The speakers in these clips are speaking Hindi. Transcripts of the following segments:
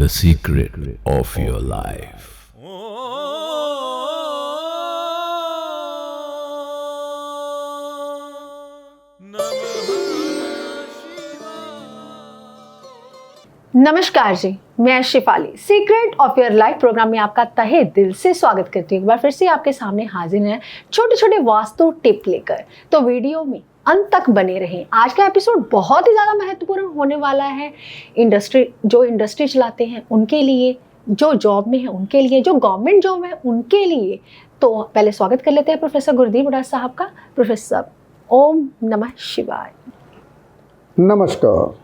the secret of your life. नमस्कार जी, मैं Shifali secret of your life programme में आपका तहे दिल से स्वागत करती हूँ। एक बार फिर से आपके सामने हाजिर है छोटे छोटे वास्तु टिप लेकर। तो वीडियो में अंत तक बने रहें। आज का एपिसोड बहुत ही ज़्यादा महत्वपूर्ण होने वाला है। इंडस्ट्री चलाते हैं उनके लिए, जो जॉब में है उनके लिए, जो गवर्नमेंट जॉब है उनके लिए। तो पहले स्वागत कर लेते हैं प्रोफेसर गुरदीप हुड्डा साहब का। प्रोफेसर, ओम नमः शिवाय। नमस्कार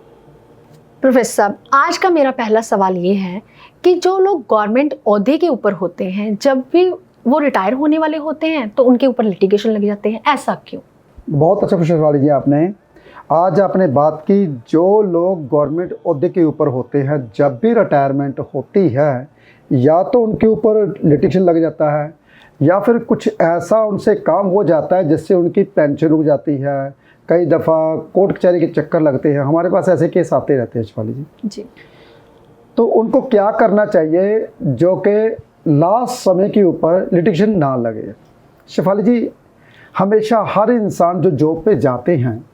प्रोफेसर, आज का मेरा पहला सवाल ये है कि जो लोग गवर्नमेंट ओहदे के ऊपर होते हैं, जब भी वो रिटायर होने वाले होते हैं तो उनके ऊपर लिटिगेशन लग जाते हैं, ऐसा क्यों? बहुत अच्छा क्वेश्चन सवाल किया आपने। आज आपने बात की, जो लोग गवर्नमेंट ओहदे के ऊपर होते हैं, जब भी रिटायरमेंट होती है या तो उनके ऊपर लिटिगेशन लग जाता है या फिर कुछ ऐसा उनसे काम हो जाता है जिससे उनकी पेंशन रुक जाती है। कई दफ़ा कोर्ट कचहरी के चक्कर लगते हैं। हमारे पास ऐसे केस आते रहते हैं शिफाली जी। तो उनको क्या करना चाहिए जो कि लास्ट समय के ऊपर लिटिगेशन ना लगे? शिफाली जी, हमेशा हर इंसान जो जॉब पे जाते हैं,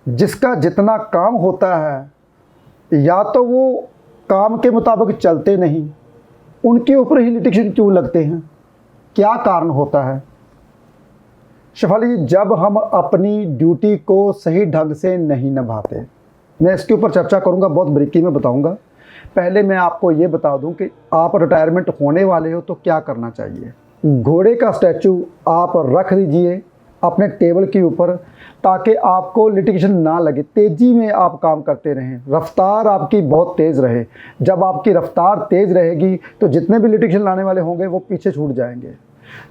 जिसका जितना काम होता है, या तो वो काम के मुताबिक चलते नहीं, उनके ऊपर ही लिटिगेशन क्यों लगते हैं? क्या कारण होता है? शिफाली जी, जब हम अपनी ड्यूटी को सही ढंग से नहीं निभाते, मैं इसके ऊपर चर्चा करूंगा, बहुत बारीकी में बताऊंगा। पहले मैं आपको ये बता दूं कि आप रिटायरमेंट होने वाले हो तो क्या करना चाहिए। घोड़े का स्टैचू आप रख दीजिए अपने टेबल के ऊपर, ताकि आपको लिटिगेशन ना लगे। तेज़ी में आप काम करते रहें, रफ्तार आपकी बहुत तेज़ रहे। जब आपकी रफ्तार तेज़ रहेगी तो जितने भी लिटिगेशन लाने वाले होंगे वो पीछे छूट जाएंगे।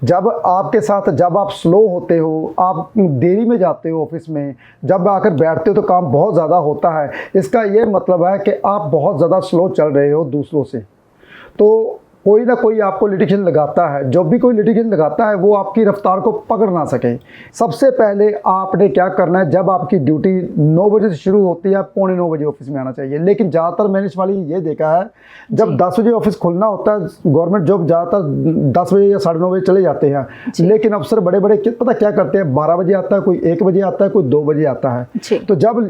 जब आप स्लो होते हो, आप देरी में जाते हो ऑफिस में, जब आकर बैठते हो तो काम बहुत ज़्यादा होता है। इसका ये मतलब है कि आप बहुत ज़्यादा स्लो चल रहे हो दूसरों से। तो कोई ना कोई आपको लिटिगेशन लगाता है। जब भी कोई लिटिगेशन लगाता है वो आपकी रफ्तार को पकड़ ना सके। सबसे पहले आपने क्या करना है, जब आपकी ड्यूटी 9 बजे से शुरू होती है, 8:45 बजे ऑफिस में आना चाहिए। लेकिन ज़्यादातर मैंने वाली ये देखा है, जब 10 बजे ऑफिस खुलना होता है, गवर्नमेंट जॉब ज़्यादातर 10 बजे या 9:30 बजे चले जाते हैं। लेकिन अफसर बड़े बड़े पता क्या करते हैं, 12 बजे आता है, कोई 1 बजे आता है, कोई 2 बजे आता है। तो जब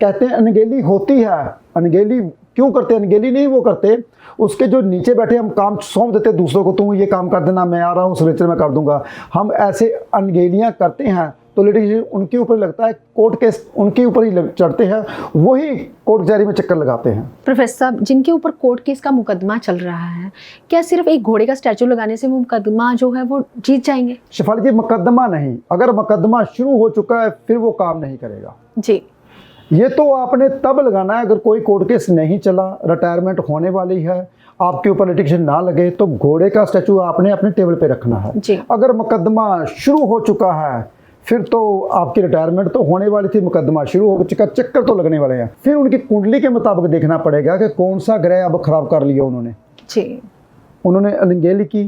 कहते हैं अनगेली होती है, अनगेली क्यों करते हैं? अनगेली नहीं वो करते, उसके जो नीचे बैठे हम काम सौंप देते दूसरों को, तुम ये काम कर देना, मैं आ रहा हूँ सिग्नेचर में कर दूंगा। हम ऐसे अनगेलियाँ करते हैं तो लिटिगेशन उनके ऊपर लगता है, कोर्ट केस उनके ऊपर ही चढ़ते हैं, वही कोर्ट कचहरी में चक्कर लगाते हैं। प्रोफेसर साहब, जिनके ऊपर कोर्ट केस का मुकदमा चल रहा है, क्या सिर्फ एक घोड़े का स्टैचू लगाने से वो मुकदमा जो है वो जीत जाएंगे? शिफाली जी, मुकदमा नहीं, अगर मुकदमा शुरू हो चुका है फिर वो काम नहीं करेगा जी। ये तो आपने तब लगाना है अगर कोई कोर्ट केस नहीं चला, रिटायरमेंट होने वाली है, आपके ऊपर लिटिगेशन ना लगे, तो घोड़े का स्टैचू आपने अपने टेबल पे रखना है जी। अगर मुकदमा शुरू हो चुका है फिर तो आपकी रिटायरमेंट तो होने वाली थी, मुकदमा शुरू हो चुका, चक्कर तो लगने वाले हैं। फिर उनकी कुंडली के मुताबिक देखना पड़ेगा कि कौन सा ग्रह अब खराब कर लिया उन्होंने जी। उन्होंने अनगेली की,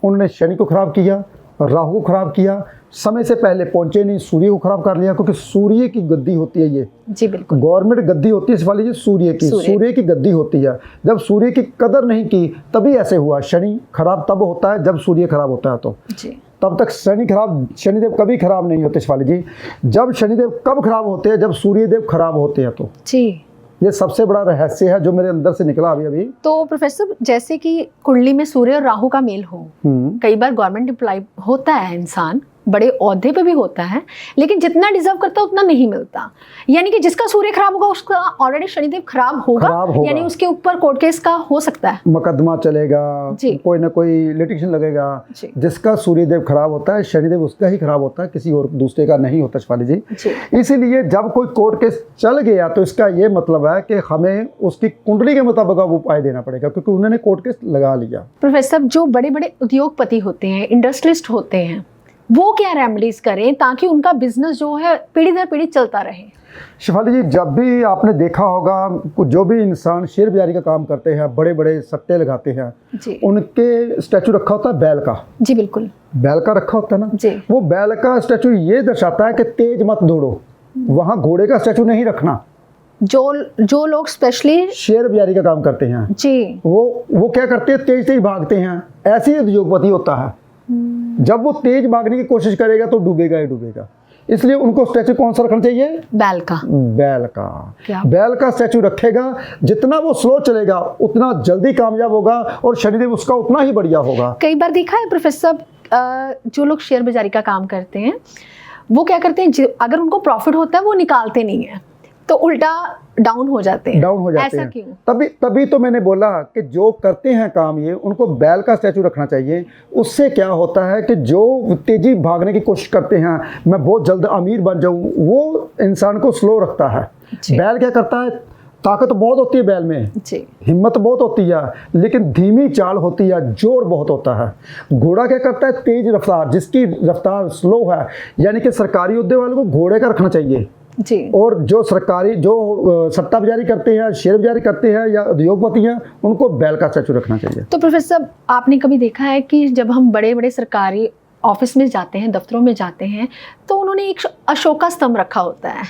उन्होंने शनि को खराब किया, राहु को खराब किया, समय से पहले पहुंचे नहीं, सूर्य को खराब कर लिया, क्योंकि सूर्य की गद्दी होती है ये जी। बिल्कुल, गवर्नमेंट गद्दी होती है वाली, ये सूर्य की गद्दी होती है। जब सूर्य की कदर नहीं की तभी ऐसे हुआ। शनि खराब तब होता है जब सूर्य खराब होता है, तो जी। तब तक शनिदेव कभी खराब नहीं होते शिफाली जी। जब शनिदेव कब खराब होते हैं? जब सूर्यदेव खराब होते हैं। तो जी, ये सबसे बड़ा रहस्य है जो मेरे अंदर से निकला अभी। तो प्रोफेसर, जैसे कि कुंडली में सूर्य और राहु का मेल हो, कई बार गवर्नमेंट एम्प्लॉय होता है इंसान, बड़े ओहदे पे भी होता है, लेकिन जितना डिजर्व करता है उतना नहीं मिलता। यानी कि जिसका सूर्य खराब होगा उसका ऑलरेडी शनिदेव खराब होगा, यानी उसके ऊपर कोर्ट केस का हो सकता है, मुकदमा चलेगा, कोई ना कोई लिटिगेशन लगेगा। जिसका सूर्यदेव खराब होता है, शनिदेव उसका ही खराब होता है, किसी और दूसरे का नहीं होता शिफाली जी। इसीलिए जब कोई कोर्ट केस चल गया तो इसका ये मतलब है कि हमें उसकी कुंडली के मुताबिक उपाय देना पड़ेगा, क्योंकि उन्होंने कोर्ट केस लगा लिया। प्रोफेसर, जो बड़े बड़े उद्योगपति होते हैं, इंडस्ट्रियलिस्ट होते हैं, वो क्या रेमेडीज करें ताकि उनका बिजनेस जो है पीढ़ी दर पीढ़ी चलता रहे? शिफाली जी, जब भी आपने देखा होगा, जो भी इंसान शेयर बाजारी का काम करते हैं, बड़े बड़े सट्टे लगाते हैं, उनके स्टैचू रखा होता है बैल का। जी बिल्कुल, बैल का रखा होता है ना जी। वो बैल का स्टैचू ये दर्शाता है कि तेज मत दौड़ो, वहाँ घोड़े का स्टैचू नहीं रखना। जो लोग स्पेशली शेयर बाजारी का काम करते हैं जी, वो क्या करते हैं, तेज तेज भागते हैं। ऐसे ही उद्योगपति होता है, जब वो तेज भागने की कोशिश करेगा तो डूबेगा ही डूबेगा। इसलिए उनको स्टैचू कौन सा रखना चाहिए? बैल का। बैल का। क्या? बैल का स्टैचू रखेगा, जितना वो स्लो चलेगा उतना जल्दी कामयाब होगा और शनिदेव उसका उतना ही बढ़िया होगा। कई बार देखा है प्रोफेसर साहब, जो लोग शेयर बाजारी का काम करते हैं वो क्या करते हैं, अगर उनको प्रॉफिट होता है वो निकालते नहीं है, तो उल्टा डाउन हो जाते हैं। ऐसा हैं। क्यों? तभी तो मैंने बोला कि जो करते हैं काम ये, उनको बैल का स्टैचू रखना चाहिए। उससे क्या होता है कि जो तेजी भागने की कोशिश करते हैं, मैं बहुत जल्द अमीर बन जाऊं, वो इंसान को स्लो रखता है। बैल क्या करता है, ताकत बहुत होती है बैल में जी, हिम्मत बहुत होती है, लेकिन धीमी चाल होती है, जोर बहुत होता है। घोड़ा क्या करता है, तेज रफ्तार, जिसकी रफ्तार स्लो है। यानी कि सरकारी हुद्दे वालों को घोड़े का रखना चाहिए जी, और जो सरकारी जो सट्टा बाजारी करते हैं, शेयर बाजारी करते हैं या उद्योगपति हैं, उनको बैल का स्टैचू रखना चाहिए। तो प्रोफेसर साहब, आपने कभी देखा है कि जब हम बड़े बड़े सरकारी ऑफिस में जाते हैं, दफ्तरों में जाते हैं, तो उन्होंने एक अशोका स्तंभ रखा होता है,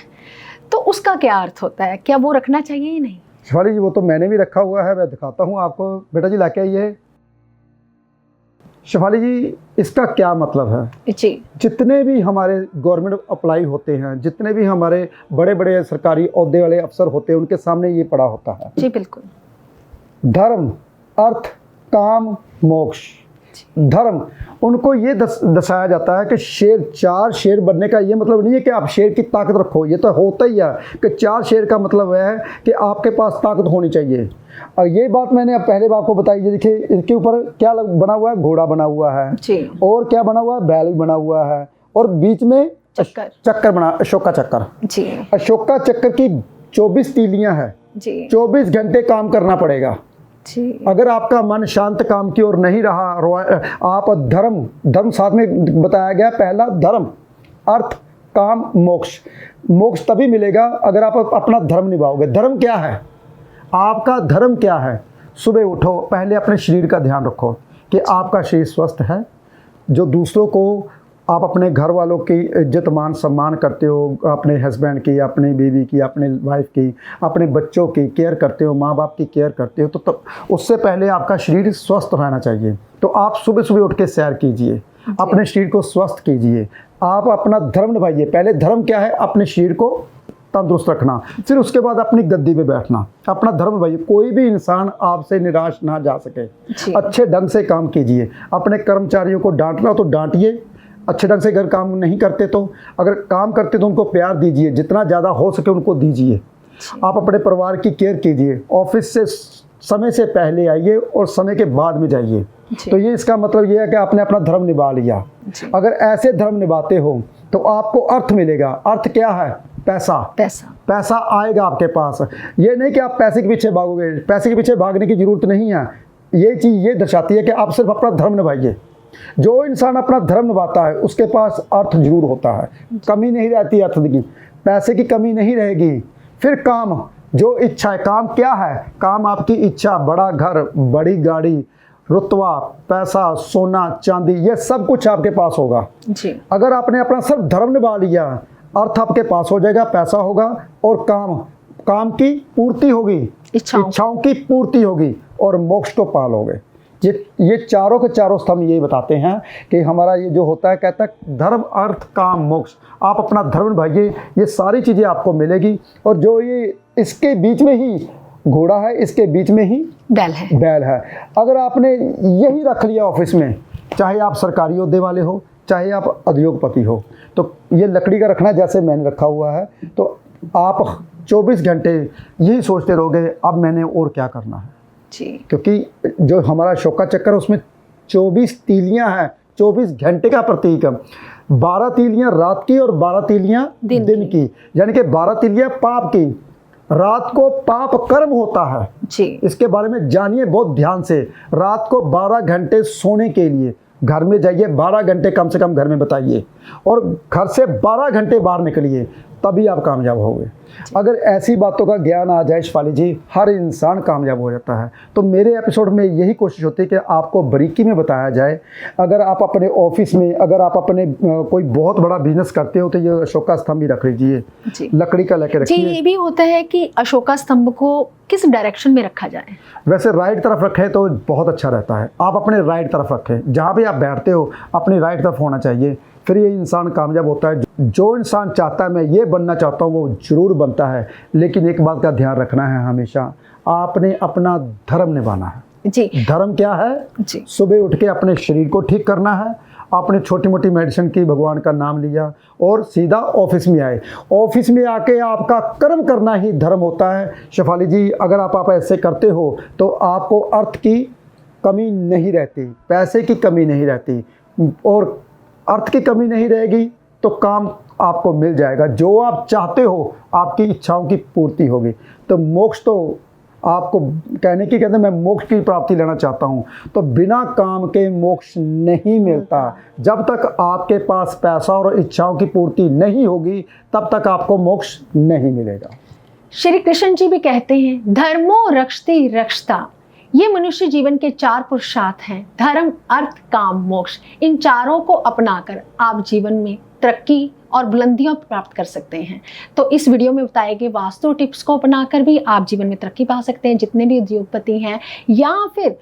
तो उसका क्या अर्थ होता है? क्या वो रखना चाहिए या नहीं? शिवाली जी, वो तो मैंने भी रखा हुआ है, मैं दिखाता हूँ आपको। बेटा जी लाके आइए। शिवाली जी, इसका क्या मतलब है? जी, जितने भी हमारे गवर्नमेंट अप्लाई होते हैं, जितने भी हमारे बड़े बड़े सरकारी ओहदे वाले अफसर होते हैं, उनके सामने ये पड़ा होता है, जी बिल्कुल। धर्म, अर्थ, काम, मोक्ष। धर्म, उनको ये दर्शाया जाता है कि चार शेर बनने का ये मतलब नहीं है कि आप शेर की ताकत रखो, ये तो होता ही है कि 4 शेर का मतलब है कि आपके पास ताकत होनी चाहिए। और ये बात मैंने अब पहले आपको बताई। ये देखिए, इनके ऊपर क्या बना हुआ है, घोड़ा बना हुआ है जी, और क्या बना हुआ है, बैल भी बना हुआ है, और बीच में चक्कर बना, अशोका चक्कर जी। अशोका चक्कर की 24 तीलियां हैं जी, 24 घंटे काम करना पड़ेगा जी। अगर आपका मन शांत काम की ओर नहीं रहा। आप धर्म साथ में बताया गया, पहला धर्म, अर्थ, काम, मोक्ष। मोक्ष तभी मिलेगा अगर आप अपना धर्म निभाओगे। धर्म क्या है, आपका धर्म क्या है? सुबह उठो, पहले अपने शरीर का ध्यान रखो कि आपका शरीर स्वस्थ है, जो दूसरों को आप अपने घर वालों की इज्जत मान सम्मान करते हो, अपने हस्बैंड की, अपनी बीवी की, अपने वाइफ की, अपने बच्चों की केयर करते हो, माँ बाप की केयर करते हो, तो उससे पहले आपका शरीर स्वस्थ रहना चाहिए। तो आप सुबह सुबह उठ के सैर कीजिए, अपने शरीर को स्वस्थ कीजिए, आप अपना धर्म निभाइए। पहले धर्म क्या है, अपने शरीर को तंदुरुस्त रखना, फिर उसके बाद अपनी गद्दी पे बैठना, अपना धर्म निभाइए। कोई भी इंसान आपसे निराश ना जा सके। अच्छे ढंग से काम कीजिए, अपने कर्मचारियों को डांटना तो डांटिए, अच्छे ढंग से अगर काम नहीं करते तो, अगर काम करते तो उनको प्यार दीजिए, जितना ज़्यादा हो सके उनको दीजिए। आप अपने परिवार की केयर कीजिए, ऑफिस से समय से पहले आइए और समय के बाद में जाइए। तो ये इसका मतलब ये है कि आपने अपना धर्म निभा लिया। अगर ऐसे धर्म निभाते हो तो आपको अर्थ मिलेगा। अर्थ क्या है? पैसा आएगा आपके पास। ये नहीं कि आप पैसे के पीछे भागोगे, पैसे के पीछे भागने की जरूरत नहीं है। ये चीज़ ये दर्शाती है कि आप सिर्फ अपना धर्म निभाइए। जो इंसान अपना धर्म निभाता है उसके पास अर्थ जरूर होता है, कमी नहीं रहती अर्थ की, पैसे की कमी नहीं रहेगी। फिर काम, जो इच्छा है, काम क्या है? काम आपकी इच्छा, बड़ा घर, बड़ी गाड़ी, रुतबा, पैसा, सोना, चांदी, ये सब कुछ आपके पास होगा जी। अगर आपने अपना सिर्फ धर्म निभा लिया, अर्थ आपके पास हो जाएगा, पैसा होगा, और काम की पूर्ति होगी, इच्छाओं की पूर्ति होगी, और मोक्ष को पालोगे। ये चारों के चारों स्तंभ यही बताते हैं कि हमारा ये जो होता है, कहता है धर्म, अर्थ, काम, मोक्ष। आप अपना धर्म निभाइए, ये सारी चीज़ें आपको मिलेगी। और जो ये इसके बीच में ही घोड़ा है, इसके बीच में ही बैल है। अगर आपने यही रख लिया ऑफिस में, चाहे आप सरकारी ओहदे वाले हो, चाहे आप उद्योगपति हो, तो ये लकड़ी का रखना जैसे मैंने रखा हुआ है, तो आप 24 घंटे यही सोचते रहोगे अब मैंने और क्या करना है जी। क्योंकि जो हमारा अशोका चक्कर है उसमें 24 तीलियां हैं, 24 घंटे का प्रतीक है। 12 तीलियां रात की और 12 तीलियां दिन की, यानी कि 12 तीलियां पाप की। रात को पाप कर्म होता है जी। इसके बारे में जानिए बहुत ध्यान से। रात को 12 घंटे सोने के लिए घर में जाइए, 12 घंटे कम से कम घर में बताइए, और घर से 12 घंटे बाहर निकलिए। तभी आप कामयाब होगे। अगर ऐसी बातों का ज्ञान आ जाए शिफाली जी, हर इंसान कामयाब हो जाता है। तो मेरे एपिसोड में यही कोशिश होती है कि आपको बारीकी में बताया जाए। अगर आप अपने ऑफिस में, अगर आप अपने कोई बहुत बड़ा बिजनेस करते हो तो ये अशोका स्तंभ भी रख लीजिए, लकड़ी का लेके जी। रखिए। ये भी होता है कि अशोका स्तंभ को किस डायरेक्शन में रखा जाए? वैसे राइट तरफ रखें तो बहुत अच्छा रहता है। आप अपने राइट तरफ रखें, जहाँ भी आप बैठते हो अपनी राइट तरफ होना चाहिए, फिर ये इंसान कामयाब होता है। जो इंसान चाहता है मैं ये बनना चाहता हूँ वो ज़रूर बनता है। लेकिन एक बात का ध्यान रखना है, हमेशा आपने अपना धर्म निभाना है। जी। धर्म क्या है? जी। सुबह उठ के अपने शरीर को ठीक करना है, आपने छोटी मोटी मेडिसिन की, भगवान का नाम लिया और सीधा ऑफिस में आए। ऑफिस में आके आपका कर्म करना ही धर्म होता है शेफाली जी। अगर आप ऐसे करते हो तो आपको अर्थ की कमी नहीं रहती, पैसे की कमी नहीं रहती, और अर्थ की कमी नहीं रहेगी तो काम आपको मिल जाएगा। जो आप चाहते हो आपकी इच्छाओं की पूर्ति होगी। तो मोक्ष तो आपको कहने की कहते हैं मैं मोक्ष की प्राप्ति लेना चाहता हूँ, तो बिना काम के मोक्ष नहीं मिलता। जब तक आपके पास पैसा और इच्छाओं की पूर्ति नहीं होगी तब तक आपको मोक्ष नहीं मिलेगा। श्री कृष्ण जी भी कहते हैं धर्मो रक्षति रक्षता। ये मनुष्य जीवन के 4 पुरुषार्थ हैं, धर्म, अर्थ, काम, मोक्ष। इन चारों को अपनाकर आप जीवन में तरक्की और बुलंदियां प्राप्त कर सकते हैं। तो इस वीडियो में बताए गए वास्तु टिप्स को अपनाकर भी आप जीवन में तरक्की पा सकते हैं। जितने भी उद्योगपति हैं या फिर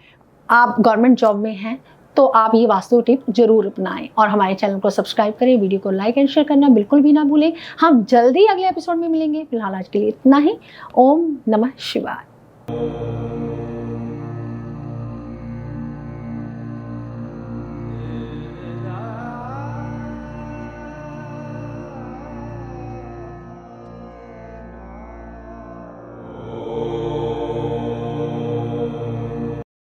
आप गवर्नमेंट जॉब में हैं तो आप ये वास्तु टिप जरूर अपनाएं और हमारे चैनल को सब्सक्राइब करें, वीडियो को लाइक एंड शेयर करना बिल्कुल भी ना भूलें। हम जल्दी अगले एपिसोड में मिलेंगे। फिलहाल आज के लिए इतना ही। ओम नमः शिवाय।